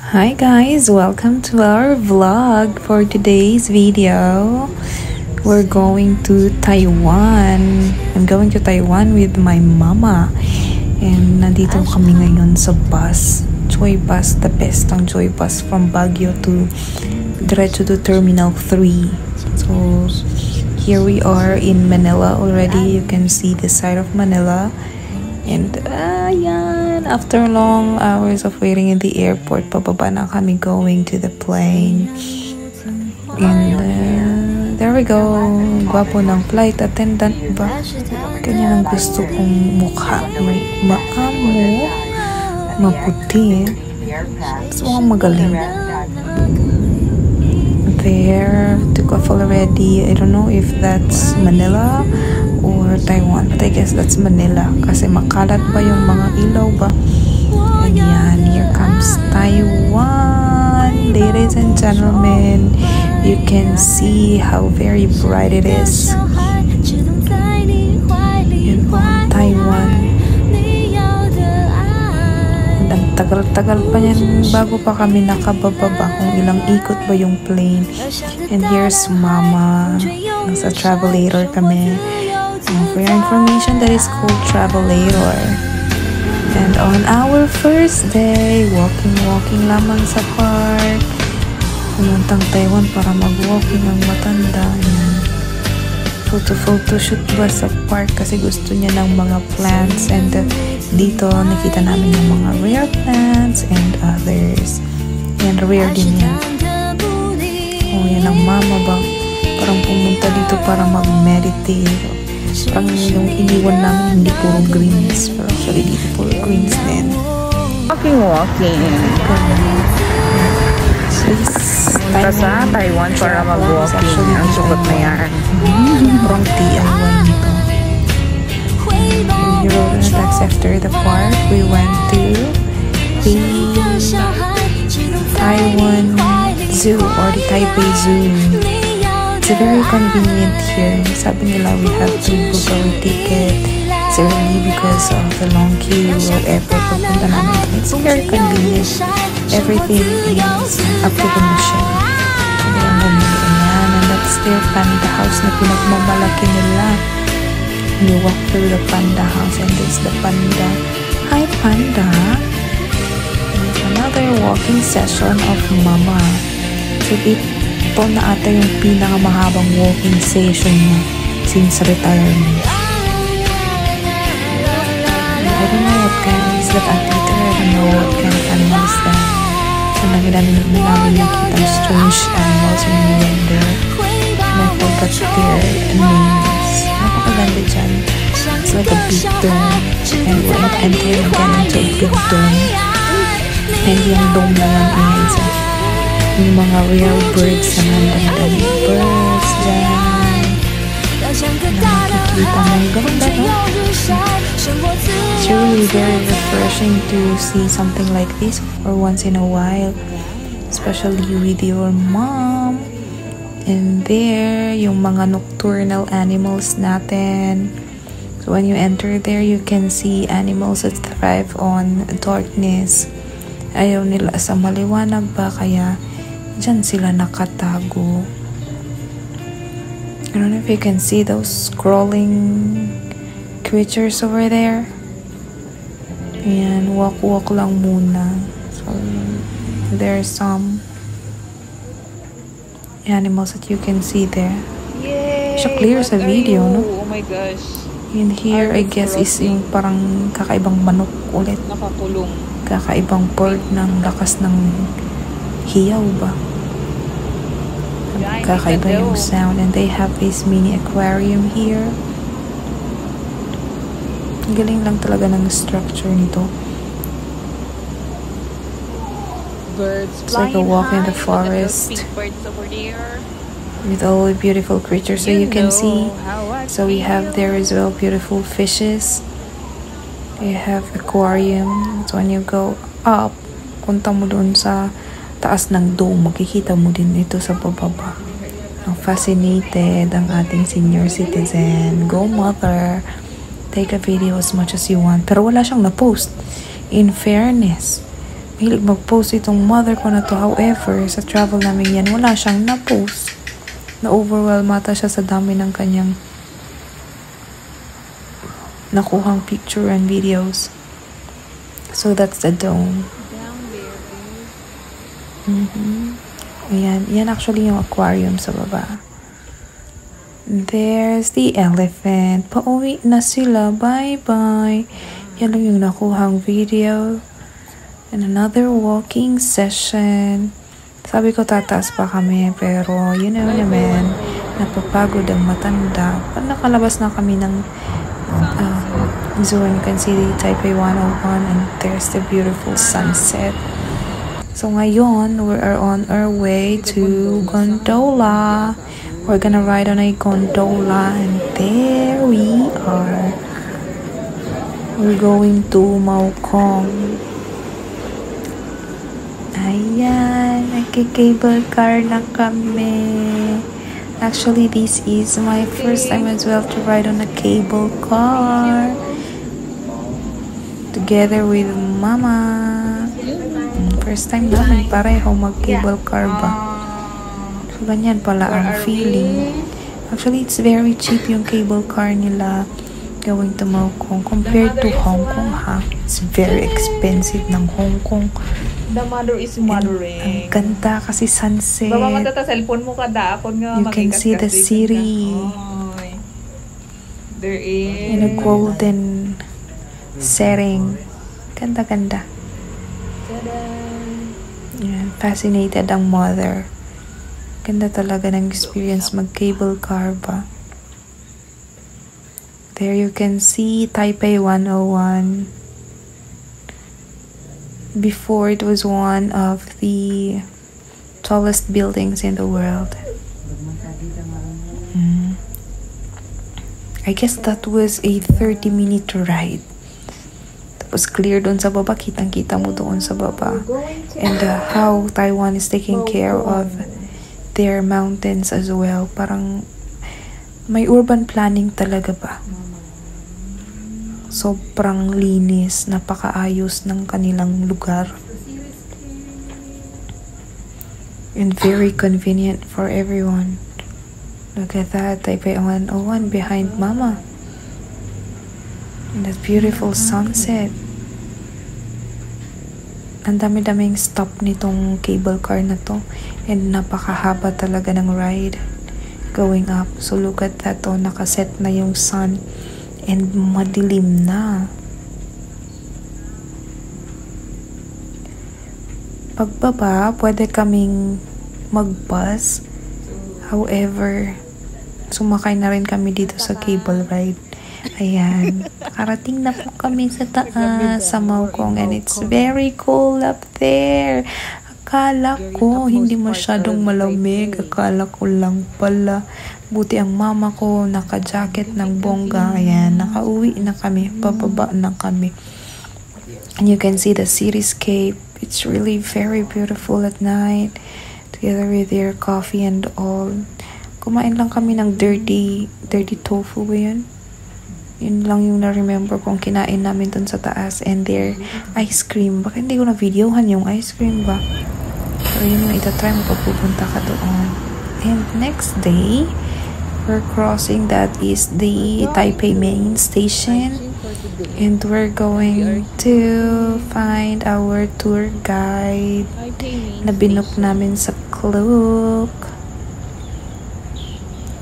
Hi guys, welcome to our vlog. For today's video, we're going to Taiwan. I'm going to Taiwan with my mama. And nandito kami ngayon sa bus. Joy Bus, the best ang Joy Bus from Baguio to diretso to Terminal 3. So here we are in Manila already. You can see the side of Manila. And yan, after long hours of waiting in the airport, pababa na kami going to the plane. And there we go. Gwapo ng flight attendant ba? Ganyan ang gusto kong mukha. May maamo, maputi. Gusto mukhang magaling. There, took off already. I don't know if that's Manila or Taiwan, but I guess that's Manila kasi makalat ba yung mga ilaw ba. And yan, here comes Taiwan, ladies and gentlemen. You can see how very bright it is. Yun po ang Taiwan. And ang tagal-tagal pa yan bago pa kami nakabababa kung ilang ikot ba yung plane. And here's mama. Nasa travelator kami. For your information, that is called Travelator. And on our first day, walking lamang sa park. Pumuntang Taiwan para mag-walking ang matanda. Photo shoot ba sa park kasi gusto niya ng mga plants. And dito nakita namin yung mga rare plants and others. And rare din yan. Oh, yan ang mama ba? Parang pumunta dito para mag-meditate. Parang yung iniwan namin hindi puro greens, pero actually dito puro greens din. Walking. Punta sa Taiwan para mag-walking. Ang sukat na yan. Parang tea ang wine nito. We rode on a taxi after the park. We went to the Taiwan Zoo or the Taipei Zoo. It's very convenient here. Sabi nila we have to book our ticket early because of the long queue of airport papunta namin. It's very convenient. Everything is up to the mission. Hindi ang bumili. Ayan, and that's their panda house na pinagmamalaki nila. You walk through the panda house and there's the panda. Hi panda! There's another walking session of mama. So ito na ata yung pinakamahabang walking session niya since retirement. I don't know what kind is that activity. I don't know what kind of animal is that. So namin nakita strange animals when we went there. And I forgot their names. Napakaganda dyan. It's like a big dome. And we're entering again into a big dome. And yung dome na lang is yung mga real birds na nandang birds dyan na makikita mo. Ganda, no? It's really very refreshing to see something like this for once in a while, especially with your mom. And there, yung mga nocturnal animals natin. So when you enter there, you can see animals that thrive on darkness. Ayaw nila sa maliwanag ba, kaya dyan sila nakatago. I don't know if you can see those crawling creatures over there. Ayan, walk lang muna. So, there are some animals that you can see there. Yay! Siya clear sa video, no? Oh my gosh. And here, I guess, is yung parang kakaibang manok ulit. Nakakulong. Kakaibang bird ng lakas ng hiyaw ba? Kakaiba yung sound. And they have this mini aquarium here. Galing lang talaga ng structure nito. Birds It's like a walk in the forest with all the beautiful creatures. So you can see. So we have there as well beautiful fishes. We have aquarium. So when you go up, punta mo dun sa taas ng dome, makikita mo din ito sa bababa. Fascinated ang ating senior citizen. Go mother! Take a video as much as you want. Pero wala siyang na-post. In fairness, Mahilig mag-post itong mother ko na to. However, sa travel namin yan, wala siyang na-post. Na-overwhelm ata siya sa dami ng kanyang nakuhang picture and videos. So that's the dome. Ayan. Yan actually yung aquarium sa baba. There's the elephant. Pauwi na sila. Bye-bye. Yan lang yung nakuhang video. And another walking session. Sabi ko tataas pa kami, pero you know naman, napapagod ang matanda. Pag nakalabas na kami ng zoo, and you can see the Taipei 101 and there's the beautiful sunset. So ngayon, we are on our way to gondola. We're gonna ride on a gondola and there we are. We're going to Maokong. Ayan, nagki-cable car na kami. Actually, this is my first time as well to ride on a cable car. Together with Mama. First time namin pareho mag-cable car ba. So, ganyan pala ang feeling. Actually, it's very cheap yung cable car nila going to Maokong compared to Hong Kong, ha? It's very expensive ng Hong Kong. The mother is mothering. Ang ganda kasi sunset. Baba matata cellphone mo kada akon nga. You can see the city. There is in a golden setting. Ganda-ganda. Yeah, fascinated ang mother. Ganda talaga ng experience mag-cable car ba. There you can see Taipei 101. Before, it was one of the tallest buildings in the world. I guess that was a 30-minute ride. Tapos clear doon sa baba, kitang-kita mo doon sa baba. And how Taiwan is taking care of their mountains as well. Parang may urban planning talaga ba? Sobrang linis, napakaayos ng kanilang lugar. And very convenient for everyone. Look at that, Taipei 101 behind Mama. And that beautiful sunset. Ang dami-daming stop nitong cable car na to. And napakahaba talaga ng ride going up. So look at that, oh, nakaset na yung sun. And madilim na. Pagbaba, pwede kaming mag-bus. However, sumakay na rin kami dito sa cable ride. Ayan. Nakarating na po kami sa taas, sa Maokong. And it's very cold up there. Akala ko hindi masyadong malamig. Akala ko lang pala. Buti ang mama ko naka-jacket ng bongga. Ayan, nakauwi na kami. Pababa na kami. And you can see the cityscape. It's really very beautiful at night. Together with your coffee and all. Kumain lang kami ng dirty tofu ba yun? Yun lang yung na-remember kong kinain namin dun sa taas. And their ice cream. Baka hindi ko na-videohan yung ice cream ba? Pero yun yung itatry mo pag pupunta ka doon. And next day, we're crossing, that is the Taipei main station. And we're going to find our tour guide na binook namin sa Klook.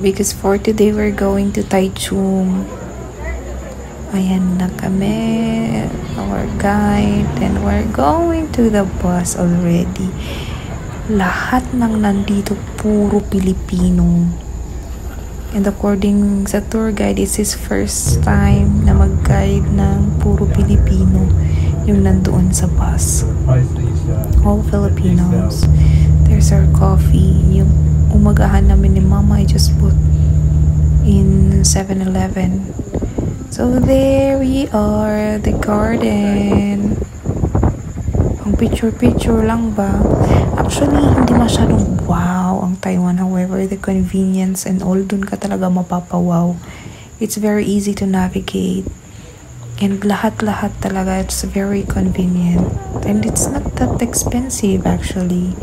Because for today, we're going to Taichung. Ayan na kami, our guide. And we're going to the bus already. Lahat ng nandito, puro Pilipino. And according sa tour guide, it's his first time na mag-guide ng puro Pilipino yung nandoon sa bus. All Filipinos. There's our coffee. Yung umagahan namin ni Mama, I just bought in 7-Eleven. So there we are, the garden. Ang picture-picture lang ba? Actually, hindi masyadong wow ang Taiwan. However, the convenience and all, dun ka talaga mapapawaw. It's very easy to navigate. And lahat-lahat talaga, it's very convenient. And it's not that expensive actually.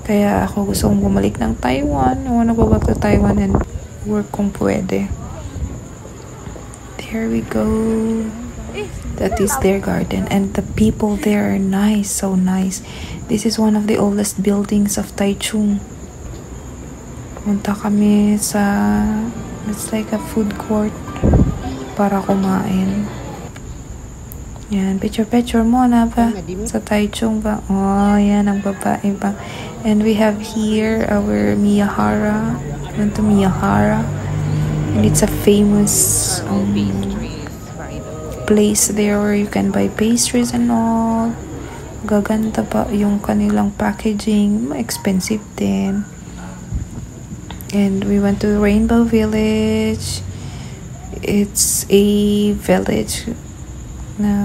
Kaya ako gusto kong bumalik ng Taiwan. I wanna go back to Taiwan and work kung pwede. There we go. That is their garden. And the people there are nice, so nice. This is one of the oldest buildings of Taichung. Punta kami sa, it's like a food court para kumain. Yan, picture muna ba? Sa Taichung ba? Oh, yan, ang babae ba? And we have here our Miyahara. Went to Miyahara. And it's a famous place there where you can buy pastries and all. Gaganda pa yung kanilang packaging. Expensive din. And we went to Rainbow Village. It's a village na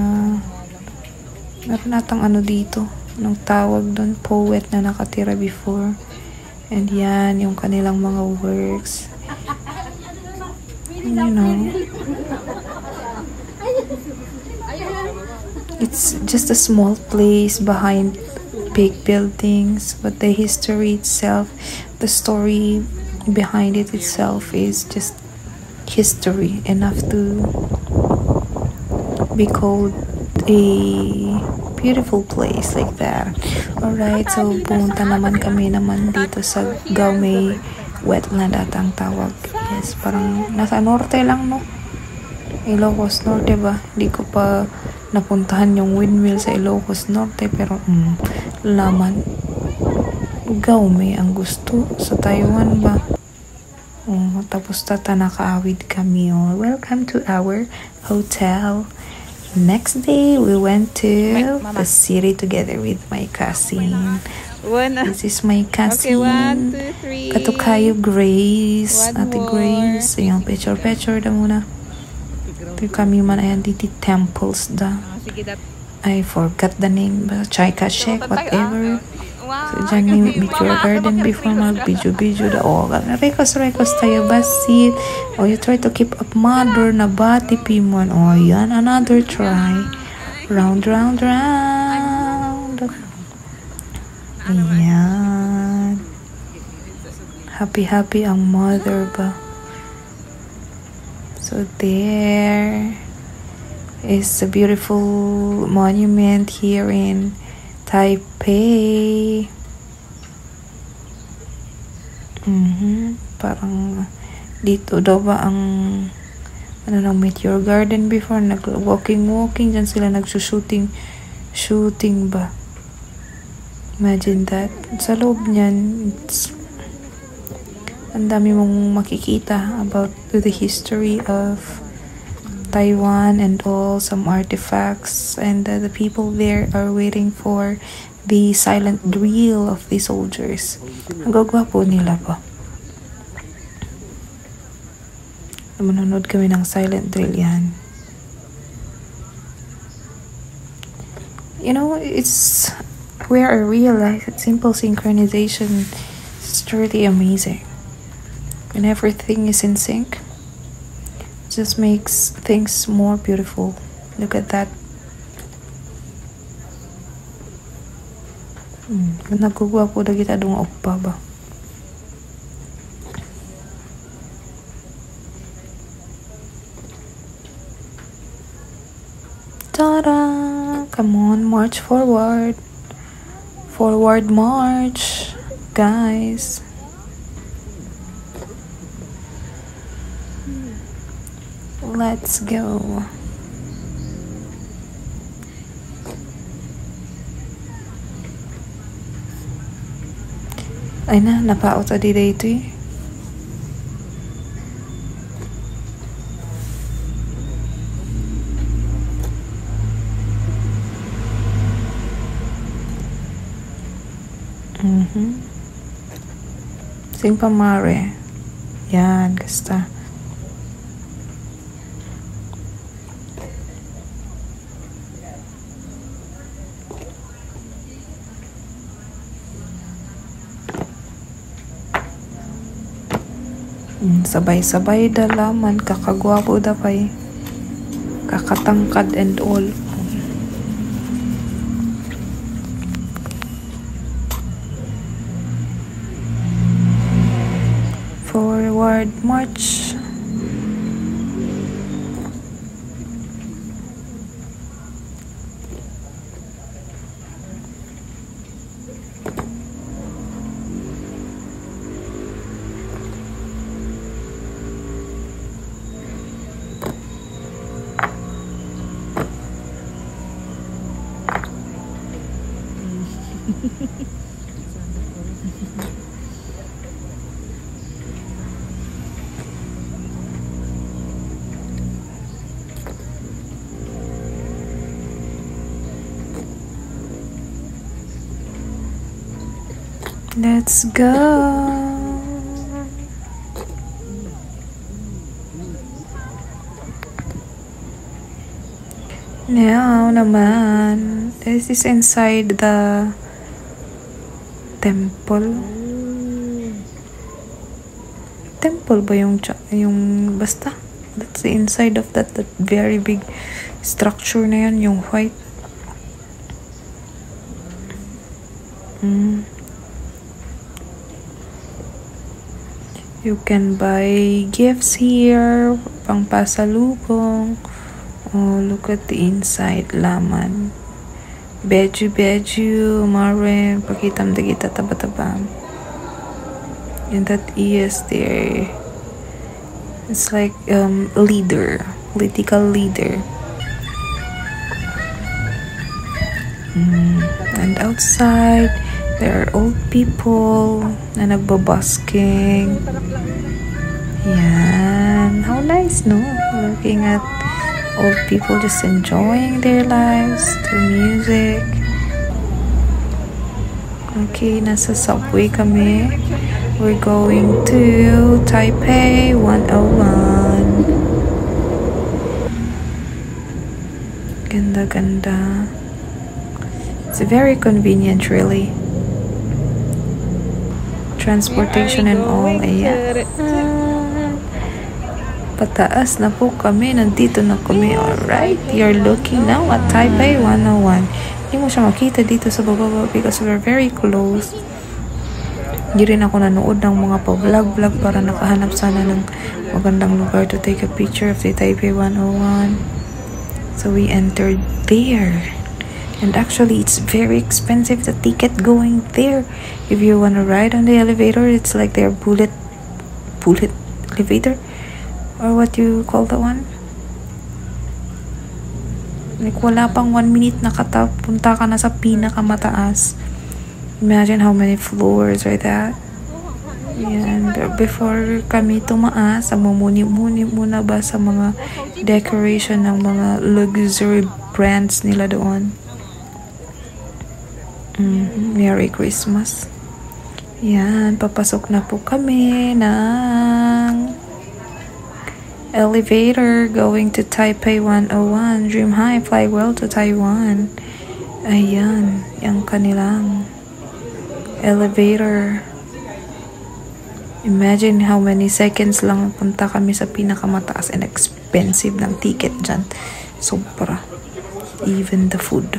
meron natang ano dito nung tawag doon, poet na nakatira before. And yan yung kanilang mga works, you know. It's just a small place behind big buildings, but the history itself, the story behind it itself is just history enough to be called a beautiful place like that. Alright, so pumunta naman kami dito sa Gaomei wetland at ang tawag. Yes, parang nasa norte lang, no? Ilocos Norte ba? Hindi ko pa napuntahan yung windmill sa Ilocos Norte, pero laman Gaomei ang gusto sa Taiwan ba? Tapos nakaawid kami. Welcome to our hotel. Next day, we went to the city together with my cousin. This is my cousin. Okay, 1, 2, 3. Katukayo Grace. Ate Grace. Ayan, picture na muna. Ito kami man ayan dito temples da. I forgot the name. Chaika Shek, whatever. So, dyan may meet your garden before mag-video da. Rekos tayo basit. You try to keep up mother na bati pimon. Yan, another try. Round. Ayan. Happy ang mother ba. So, there is a beautiful monument here in Taipei. Parang dito daw ba ang Meteor Garden before, walking dyan sila shooting ba. Imagine that. Sa loob niyan, ang dami mong makikita about the history of Taiwan and all, some artifacts, and the people there are waiting for the silent drill of the soldiers. Ang gagwapo nila pa. Manonood kami ng silent drill yan. You know, it's where I realize that simple synchronization is truly amazing. When everything is in sync, just makes things more beautiful. Look at that. Nagugwapo na kita dong oppa ba. Ta-da! Come on, march forward. Forward march, guys. Let's go. Ay na, napaot adi dito eh. Sing pamare. Yan, kasta. Sabay-sabay dalaman, kakagwapo da pa eh. kakatangkad and all. Forward march. Let's go. Now naman, this is inside the temple. Temple ba yung basta? That's the inside of that very big structure na yan, yung white. You can buy gifts here, pang pasalubong. Oh, look at the inside, laman. Beju, mare, pakitam dagita taba-tabam. And that is there. It's like leader, political leader. And outside, there are old people na nagbabasking. Yan. How nice, no? Looking at old people just enjoying their lives to music. Okay, nasa subway kami. We're going to Taipei 101. Ganda. It's very convenient, really. Transportation and all. Ayan. Pataas na po kami. Nandito na kami. Alright. You're looking now at Taipei 101. Hindi mo siya makita dito sa baba because we're very close. Hindi rin ako nanood ng mga pa-vlog para nakahanap sana ng magandang lugar to take a picture of the Taipei 101. So we entered there. And actually, it's very expensive, the ticket going there. If you want to ride on the elevator, it's like their bullet elevator. Or what you call that one? Like, wala pang 1 minute punta ka na sa pinakamataas. Imagine how many floors are that. And before kami tumaas, mamumuni muna ba sa mga decoration ng mga luxury brands nila doon. Merry Christmas. Yan, papasok na po kami ng elevator going to Taipei 101. Dream high, fly well to Taiwan. Ayan, yung kanilang elevator. Imagine how many seconds lang punta kami sa pinakamataas, and expensive ng ticket dyan. Sobra. Even the food.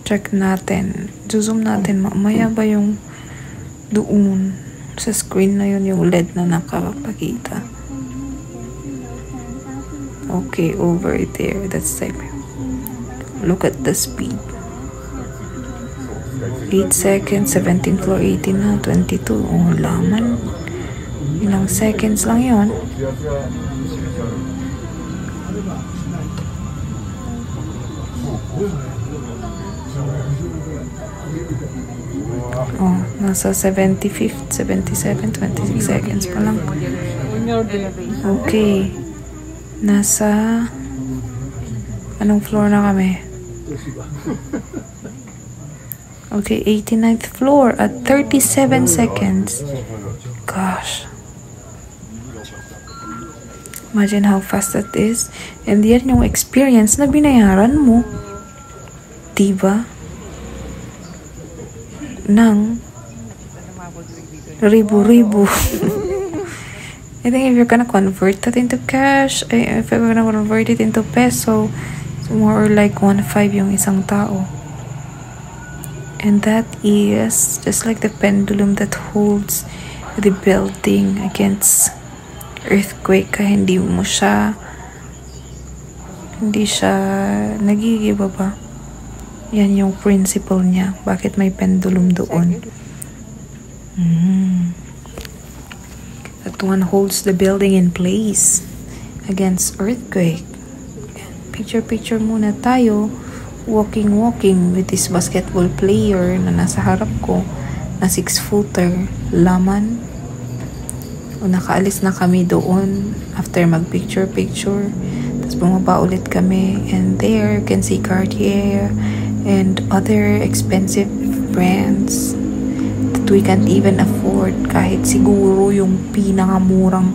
Check natin. Zoom natin. Mamaya ba yung doon sa screen na yun, yung LED na nakapakita. Okay, over there. That's type. Look at the speed. 8 seconds, 17 floor, 18 na, 22. Oh, laman. Ilang seconds lang yun. Oh, nasa 75th, 77, 26 seconds pa lang. Okay. Nasa anong floor na kami? Okay, 89th floor at 37 seconds. Gosh. Imagine how fast that is. And yan yung experience na binayaran mo. Diba? Ng ribu-ribu. I think if you're gonna convert that into cash, if you're gonna convert it into peso, it's more or like 1.5 yung isang tao. And that is just like the pendulum that holds the building against earthquake. Kaya hindi siya nagigibaba. Yan yung principle niya. Bakit may pendulum doon? That one holds the building in place against earthquake. Picture muna tayo. Walking with this basketball player na nasa harap ko na 6-footer laman. Nakaalis na kami doon after mag-picture. Tapos bumaba ulit kami. And there you can see Cartier and other expensive brands that we can't even afford. Kahit siguro yung pinakamurang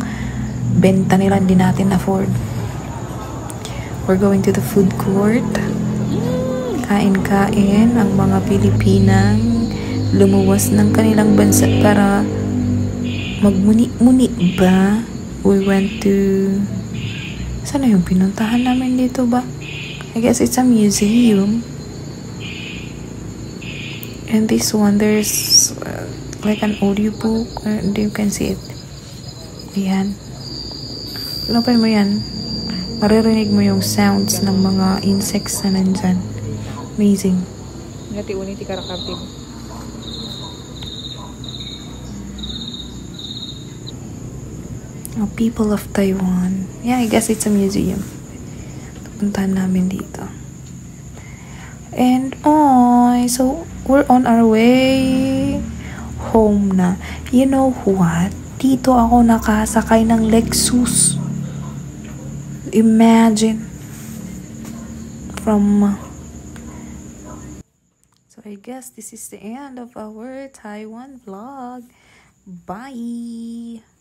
benta nila hindi natin afford. We're going to the food court. Kain-kain ang mga Pilipinang lumuwas ng kanilang bansa para magmuni-muni ba? We went to... Saan yung pinuntahan namin dito ba? I guess it's a museum. And this one, there's like an audiobook. You can see it. Ayan. Lapay mo yan. Maririnig mo yung sounds ng mga insects na nandyan. Amazing. Ngati uniti karakapin. Oh, people of Taiwan. Yeah, I guess it's a museum. Puntahan namin dito. And so we're on our way home na. You know what? Dito ako nakasakay ng Lexus. Imagine. So I guess this is the end of our Taiwan vlog. Bye!